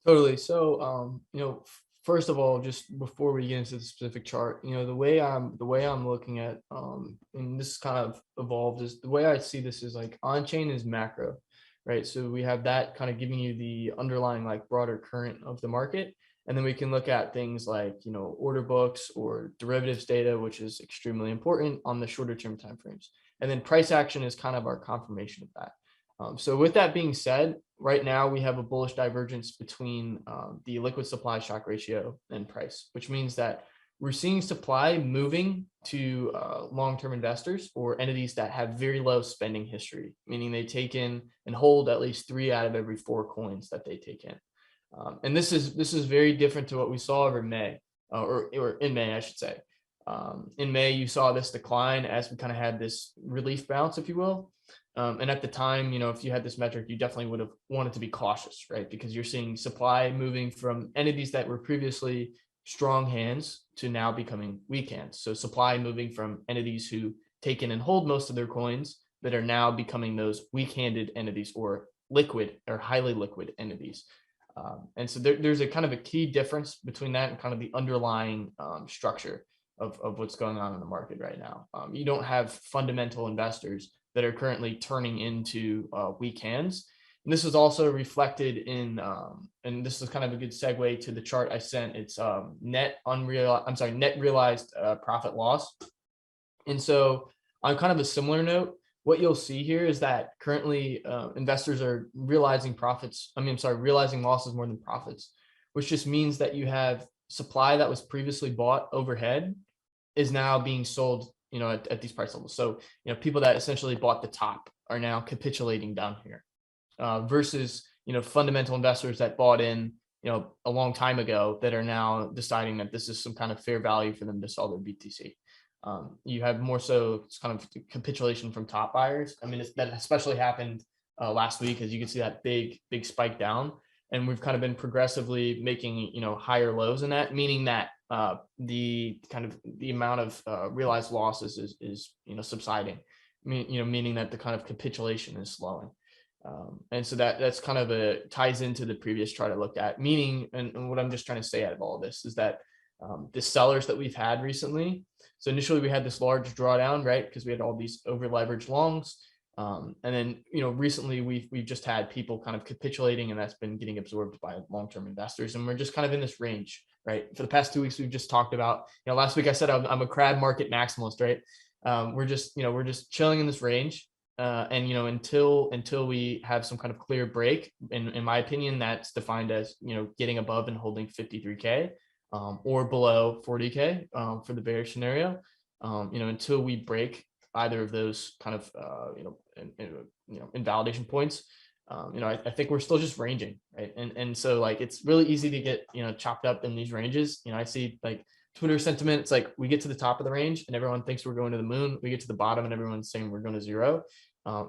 Totally. So, first of all, just before we get into the specific chart, the way I'm looking at, and this kind of evolved is the way I see this is like on chain is macro, right? So we have that kind of giving you the underlying like broader current of the market, and then we can look at things like order books or derivatives data, which is extremely important on the shorter term timeframes, and then price action is kind of our confirmation of that. So with that being said, right now we have a bullish divergence between the liquid supply shock ratio and price, which means that we're seeing supply moving to long-term investors or entities that have very low spending history, meaning they take in and hold at least three out of every four coins that they take in. And this is very different to what we saw over May, or in May, I should say. In May, you saw this decline as we kind of had this relief bounce, if you will. And at the time, if you had this metric, you definitely would have wanted to be cautious, right? Because you're seeing supply moving from entities that were previously strong hands to now becoming weak hands. So supply moving from entities who take in and hold most of their coins that are now becoming those weak-handed entities or liquid or highly liquid entities. And so there's a kind of a key difference between that and kind of the underlying structure of what's going on in the market right now. You don't have fundamental investors that are currently turning into weak hands. And this is also reflected in, and this is kind of a good segue to the chart I sent. It's net realized profit loss. And so on kind of a similar note, what you'll see here is that currently investors are realizing profits. Realizing losses more than profits, which just means that you have supply that was previously bought overhead is now being sold, at these price levels. So, people that essentially bought the top are now capitulating down here, versus, fundamental investors that bought in, a long time ago that are now deciding that this is some kind of fair value for them to sell their BTC. You have more so it's kind of capitulation from top buyers. I mean, that especially happened last week, as you can see that big spike down, and we've kind of been progressively making higher lows in that, meaning that the kind of the amount of realized losses is subsiding. Meaning that the kind of capitulation is slowing. And so that's kind of ties into the previous chart I looked at. Meaning, and what I'm just trying to say out of all of this is that the sellers that we've had recently. So initially we had this large drawdown, right? Because we had all these over leveraged longs. And then, recently we've just had people kind of capitulating, and that's been getting absorbed by long-term investors. And we're just kind of in this range, right? For the past 2 weeks, we've just talked about, last week I said I'm a crab market maximalist, right? We're just chilling in this range. And until we have some kind of clear break, in my opinion, that's defined as getting above and holding 53K, or below 40K, for the bearish scenario. Until we break either of those kind of invalidation points, I think we're still just ranging, right? And so like it's really easy to get chopped up in these ranges. I see like Twitter sentiment. It's like we get to the top of the range and everyone thinks we're going to the moon. We get to the bottom and everyone's saying we're going to zero.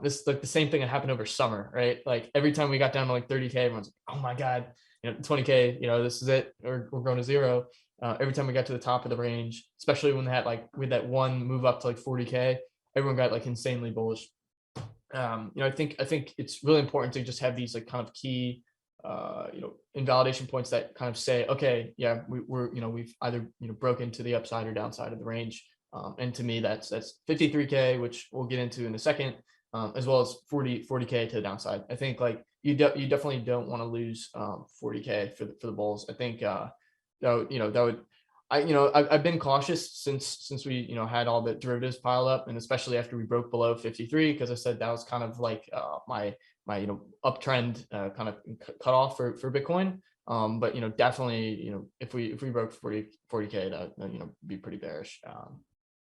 This is like the same thing that happened over summer, right? Like every time we got down to like 30K, everyone's like, oh my God, 20K, this is it, or we're going to zero. Every time we got to the top of the range, especially when they had like with that one move up to like 40K, everyone got like insanely bullish. I think it's really important to just have these like kind of key, invalidation points that kind of say, okay, yeah, we've either broken to the upside or downside of the range. And to me, that's 53K, which we'll get into in a second, as well as 40K to the downside. I think like you definitely don't want to lose 40K for the bulls. I think that would I've been cautious since we had all the derivatives piled up, and especially after we broke below 53, because I said that was kind of like my uptrend kind of cut off for Bitcoin. But definitely if we broke 40K, that be pretty bearish.